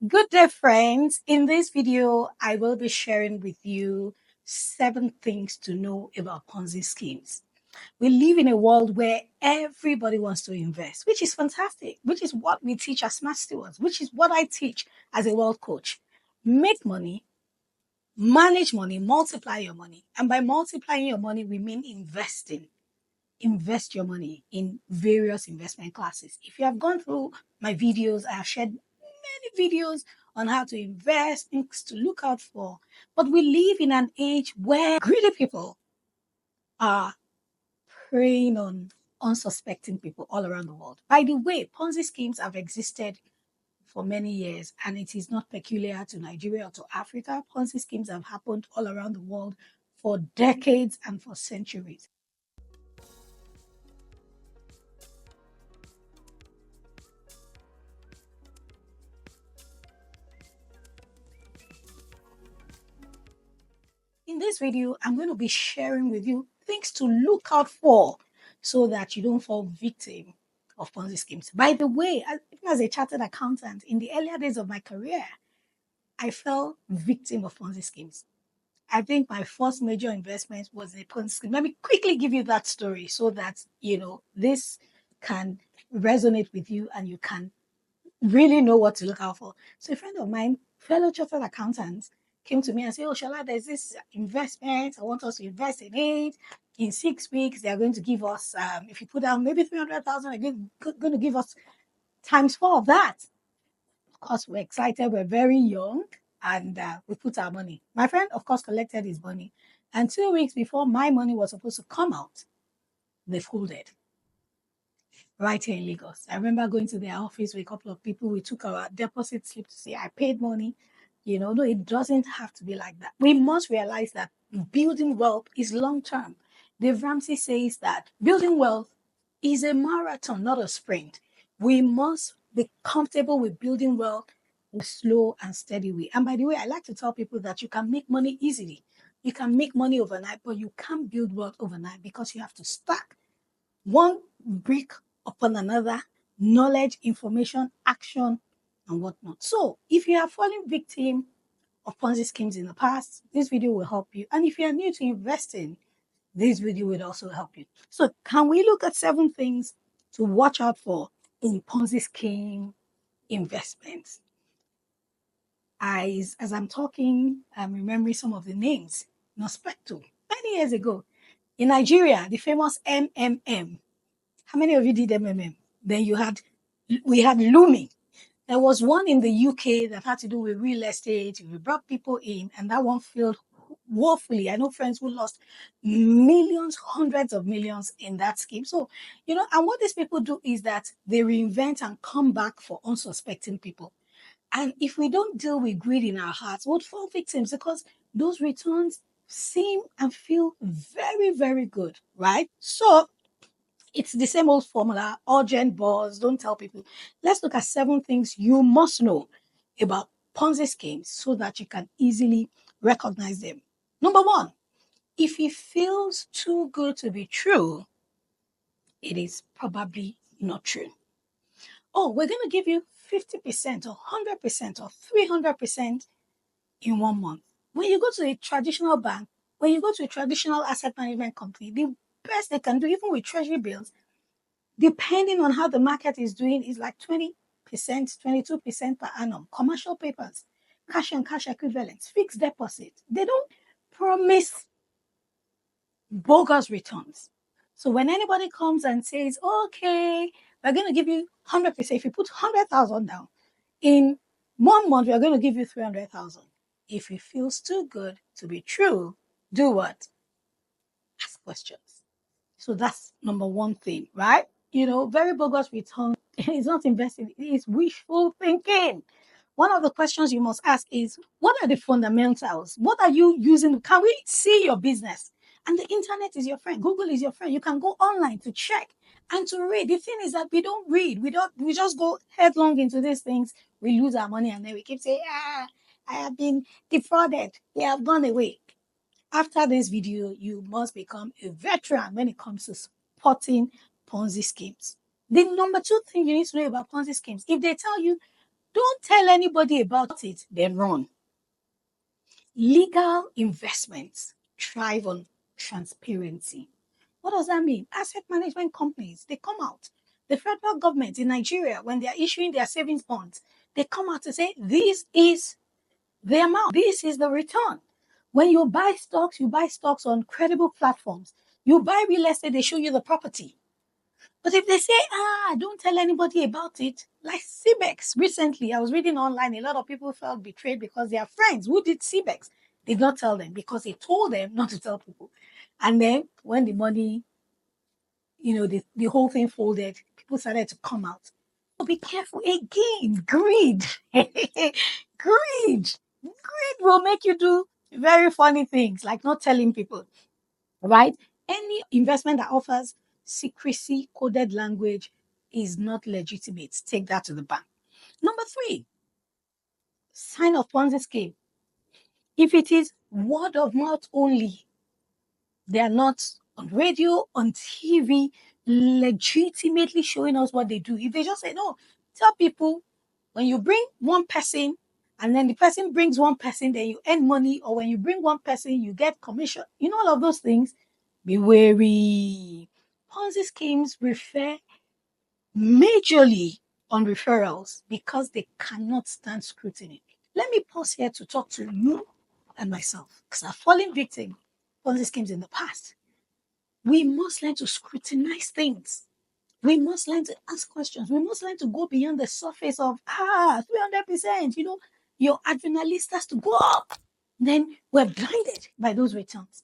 Good day, friends. In this video, I will be sharing with you 7 things to know about Ponzi schemes. We live in a world where everybody wants to invest, which is fantastic, which is what we teach as smart stewards, which is what I teach as a wealth coach. Make money, manage money, multiply your money. And by multiplying your money, we mean investing. Invest your money in various investment classes. If you have gone through my videos, I have shared many videos on how to invest, things to look out for. But we live in an age where greedy people are preying on unsuspecting people all around the world. By the way, Ponzi schemes have existed for many years and it is not peculiar to Nigeria or to Africa. Ponzi schemes have happened all around the world for decades and for centuries. In this video, I'm going to be sharing with you things to look out for so that you don't fall victim of Ponzi schemes. By the way, even as a chartered accountant, in the earlier days of my career, I fell victim of Ponzi schemes. I think my first major investment was in a Ponzi scheme. Let me quickly give you that story so that, this can resonate with you and you can really know what to look out for. So a friend of mine, fellow chartered accountant, came to me and said, "Oh, Shala, there's this investment. I want us to invest in it. In 6 weeks, they are going to give us, if you put down maybe 300,000, they're going to give us times 4 of that." Of course, we're excited. We're very young, and we put our money. My friend, of course, collected his money, and 2 weeks before my money was supposed to come out, they folded right here in Lagos. I remember going to their office with a couple of people. We took our deposit slip to say, I paid money. No, it doesn't have to be like that. We must realize that building wealth is long term. Dave Ramsey says that building wealth is a marathon, not a sprint. We must be comfortable with building wealth in a slow and steady way. And by the way, I like to tell people that you can make money easily. You can make money overnight, but you can't build wealth overnight because you have to stack one brick upon another, knowledge, information, action, and whatnot. So, if you have fallen victim of Ponzi schemes in the past, this video will help you. And if you are new to investing, this video will also help you. So, can we look at 7 things to watch out for in Ponzi scheme investments? As I'm talking, I'm remembering some of the names. Nospecto, many years ago. In Nigeria, the famous MMM. How many of you did MMM? Then we had Lumi. There was one in the UK that had to do with real estate. We brought people in, and that one failed woefully. I know friends who lost millions, hundreds of millions in that scheme. So, and what these people do is that they reinvent and come back for unsuspecting people. And if we don't deal with greed in our hearts, we'll fall victims because those returns seem and feel very, very good, right? So, it's the same old formula, urgent buzz, don't tell people. Let's look at 7 things you must know about Ponzi schemes so that you can easily recognize them. Number 1, if it feels too good to be true, it is probably not true. Oh, we're going to give you 50% or 100% or 300% in 1 month. When you go to a traditional bank, when you go to a traditional asset management company, the best they can do, even with treasury bills, depending on how the market is doing, is like 20%, 22% per annum. Commercial papers, cash and cash equivalents, fixed deposits. They don't promise bogus returns. So when anybody comes and says, okay, we're going to give you 100%, if you put 100,000 down, in 1 month, we're going to give you 300,000. If it feels too good to be true, do what? Ask questions. So that's number 1 thing, right? Very bogus return is not investing, it is wishful thinking. One of the questions you must ask is, what are the fundamentals? What are you using? Can we see your business? And the internet is your friend. Google is your friend. You can go online to check and to read. The thing is that we don't read. We just go headlong into these things. We lose our money and then we keep saying, I have been defrauded. They have gone away. After this video, you must become a veteran when it comes to spotting Ponzi schemes. The number 2 thing you need to know about Ponzi schemes, if they tell you Don't tell anybody about it, then run. Legal investments thrive on transparency. What does that mean? Asset management companies, they come out. The federal government in Nigeria, when they are issuing their savings bonds, they come out to say, this is the amount, this is the return. When you buy stocks on credible platforms. You buy real estate, they show you the property. But if they say, don't tell anybody about it, like CBEX recently, I was reading online, a lot of people felt betrayed because their friends who did CBEX did not tell them because they told them not to tell people. And then when the money, the whole thing folded, people started to come out. So be careful again. Greed. Greed. Greed will make you do very funny things, like not telling people, right? Any investment that offers secrecy coded language is not legitimate. Take that to the bank. Number three, sign of Ponzi scheme. If it is word of mouth only, they are not on radio, on TV, legitimately showing us what they do. If they just say, no, tell people when you bring one person and then the person brings one person, then you earn money, or when you bring one person, you get commission. All of those things. Be wary. Ponzi schemes refer majorly on referrals because they cannot stand scrutiny. Let me pause here to talk to you and myself because I've fallen victim to Ponzi schemes in the past. We must learn to scrutinize things. We must learn to ask questions. We must learn to go beyond the surface of 300%. Your adrenaline starts to go up. Then we're blinded by those returns.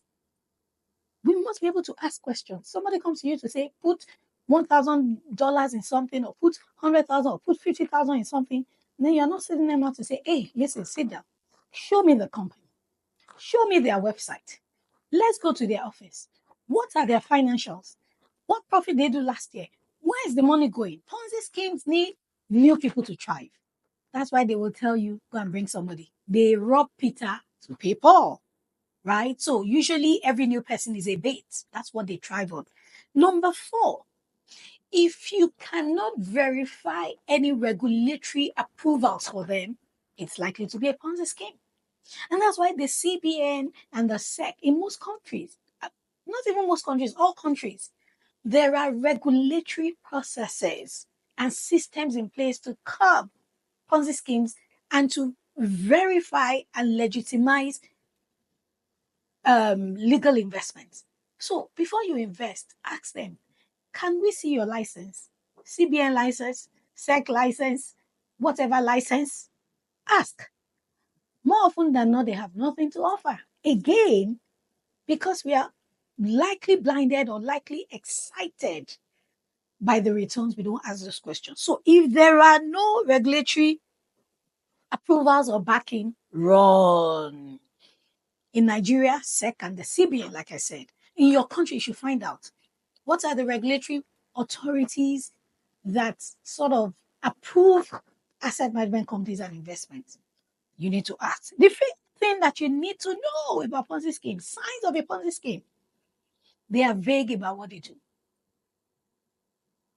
We must be able to ask questions. Somebody comes to you to say, put $1,000 in something, or put 100,000, or put 50,000 in something. And then you're not sitting them out to say, hey, listen, sit down. Show me the company. Show me their website. Let's go to their office. What are their financials? What profit they do last year? Where is the money going? Ponzi schemes need new people to thrive. That's why they will tell you, go and bring somebody. They rob Peter to pay Paul, right? So usually every new person is a bait. That's what they thrive on. Number four, if you cannot verify any regulatory approvals for them, it's likely to be a Ponzi scheme. And that's why the CBN and the SEC in most countries, not even most countries, all countries, there are regulatory processes and systems in place to curb Ponzi schemes and to verify and legitimize legal investments. So before you invest, ask them, can we see your license? CBN license, SEC license, whatever license? Ask. More often than not, they have nothing to offer. Again, because we are likely blinded or likely excited by the returns, we don't ask those questions. So if there are no regulatory approvals or backing, run. In Nigeria, SEC and the CBN, like I said. In your country, you should find out what are the regulatory authorities that sort of approve asset management companies and investments. You need to ask. The first thing that you need to know about Ponzi schemes, signs of a Ponzi scheme, they are vague about what they do.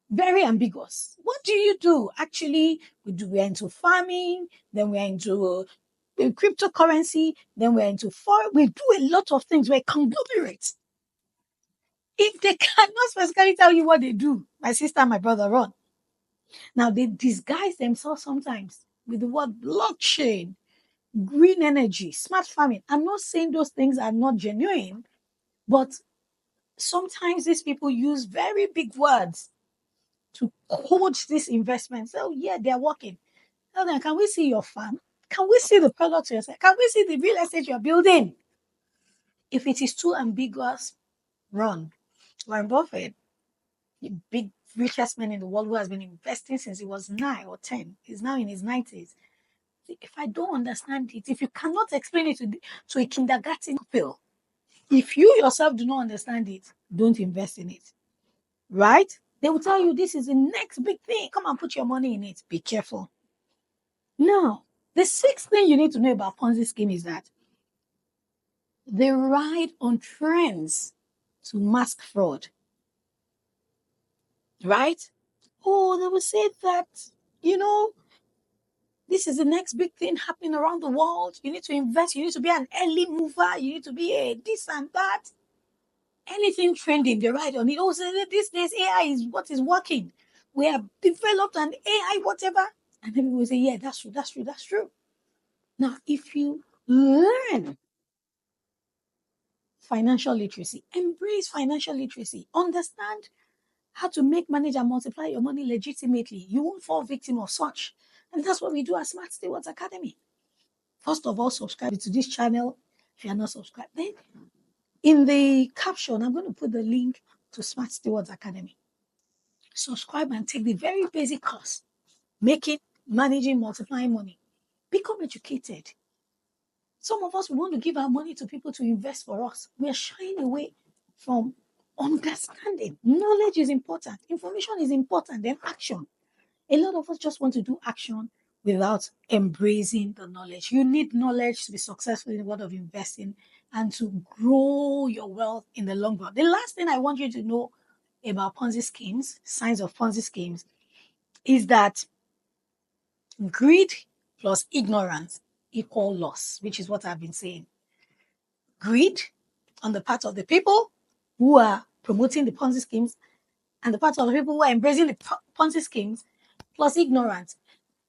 Very ambiguous. What do you do? Actually, we're into farming, then we're into cryptocurrency, then we're into foreign. We do a lot of things. We're conglomerates. If they cannot specifically tell you what they do, my sister and my brother run. Now, they disguise themselves sometimes with the word blockchain, green energy, smart farming. I'm not saying those things are not genuine, but sometimes these people use very big words to coach this investment. So, yeah, they're working. Tell them, can we see your farm? Can we see the products you're selling? Can we see the real estate you're building? If it is too ambiguous, run. Warren Buffett, the big richest man in the world who has been investing since he was 9 or 10, he's now in his 90s. If I don't understand it, if you cannot explain it to a kindergarten pupil, if you yourself do not understand it, don't invest in it. Right? They will tell you this is the next big thing. Come and put your money in it. Be careful. Now, the sixth thing you need to know about Ponzi scheme is that they ride on trends to mask fraud. Right? Oh, they will say that, you know, This is the next big thing happening around the world. You need to invest. You need to be an early mover. You need to be a this and that. Anything trending, they write on it. Oh, so these days AI is what is working. We have developed an AI, whatever. And then people say, yeah, that's true, that's true, that's true. Now, if you learn financial literacy, embrace financial literacy, understand how to make, manage, and multiply your money legitimately, you won't fall victim of such. And that's what we do at Smart Stewards Academy. First of all, subscribe to this channel if you are not subscribed. Then in the caption, I'm going to put the link to Smart Stewards Academy. Subscribe and take the very basic course. Making, managing, multiplying money. Become educated. Some of us want to give our money to people to invest for us. We are shying away from understanding. Knowledge is important. Information is important. Then action. A lot of us just want to do action without embracing the knowledge. You need knowledge to be successful in the world of investing and to grow your wealth in the long run. The last thing I want you to know about Ponzi schemes, signs of Ponzi schemes, is that greed plus ignorance equal loss, which is what I've been saying. Greed on the part of the people who are promoting the Ponzi schemes and the part of the people who are embracing the Ponzi schemes plus ignorance.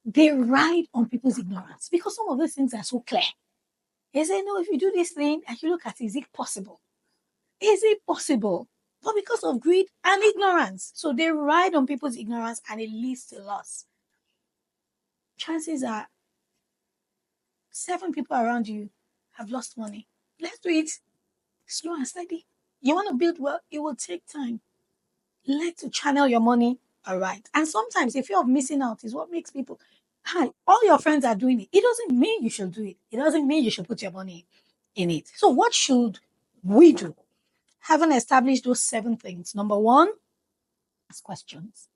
They ride on people's ignorance because some of those things are so clear. They say, no, if you do this thing and you look at it, is it possible? Is it possible? But because of greed and ignorance. So they ride on people's ignorance and it leads to loss. Chances are 7 people around you have lost money. Let's do it slow and steady. You want to build wealth, it will take time. Learn to channel your money all right. And sometimes the fear of missing out is what makes people, hi, all your friends are doing it. It doesn't mean you should do it. It doesn't mean you should put your money in it. So what should we do? Having established those 7 things. Number 1, ask questions.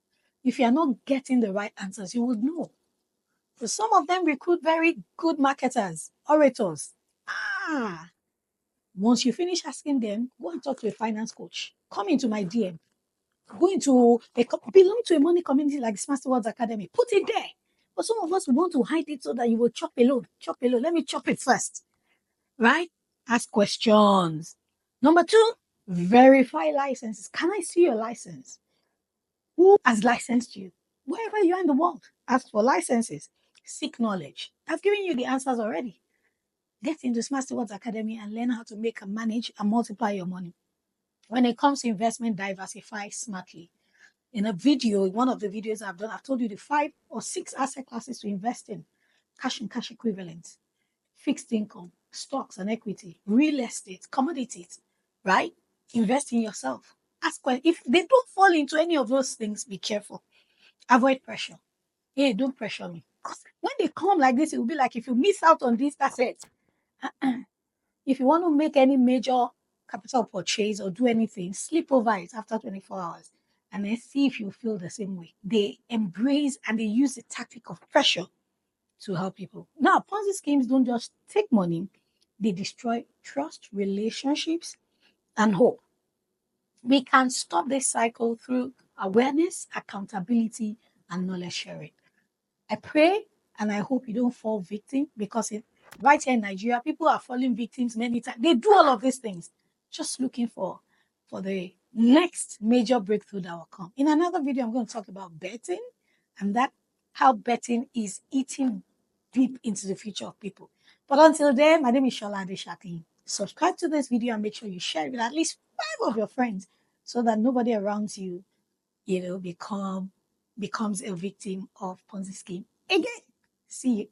If you're not getting the right answers, you would know. So some of them recruit very good marketers, orators. Once you finish asking them, go and talk to a finance coach. Come into my DM. Belong to a money community like the Smart Stewards Academy. Put it there. But some of us want to hide it so that you will chop alone. Chop alone. Let me chop it first. Right? Ask questions. Number 2, verify licenses. Can I see your license? Who has licensed you? Wherever you are in the world, ask for licenses. Seek knowledge. I've given you the answers already. Get into Smart Stewards Academy and learn how to make and manage and multiply your money. When it comes to investment, diversify smartly. In a video, one of the videos I've done, I've told you the 5 or 6 asset classes to invest in. Cash and cash equivalents, fixed income, stocks and equity, real estate, commodities, right? Invest in yourself. Ask questions. If they don't fall into any of those things, be careful. Avoid pressure. Hey, don't pressure me. Because when they come like this, it will be like if you miss out on this, that's it. If you want to make any major capital purchase or do anything, sleep over it after 24 hours and then see if you feel the same way. They embrace and they use the tactic of pressure to help people. Now, Ponzi schemes don't just take money, they destroy trust, relationships, and hope. We can stop this cycle through awareness, accountability, and knowledge sharing. I pray and I hope you don't fall victim because right here in Nigeria, people are falling victims many times. They do all of these things, just looking for the next major breakthrough that will come. In another video, I'm going to talk about betting and that how betting is eating deep into the future of people. But until then, my name is Shola Adeshaki. Subscribe to this video and make sure you share it with at least 5 of your friends so that nobody around you, becomes a victim of Ponzi scheme. Again, see you.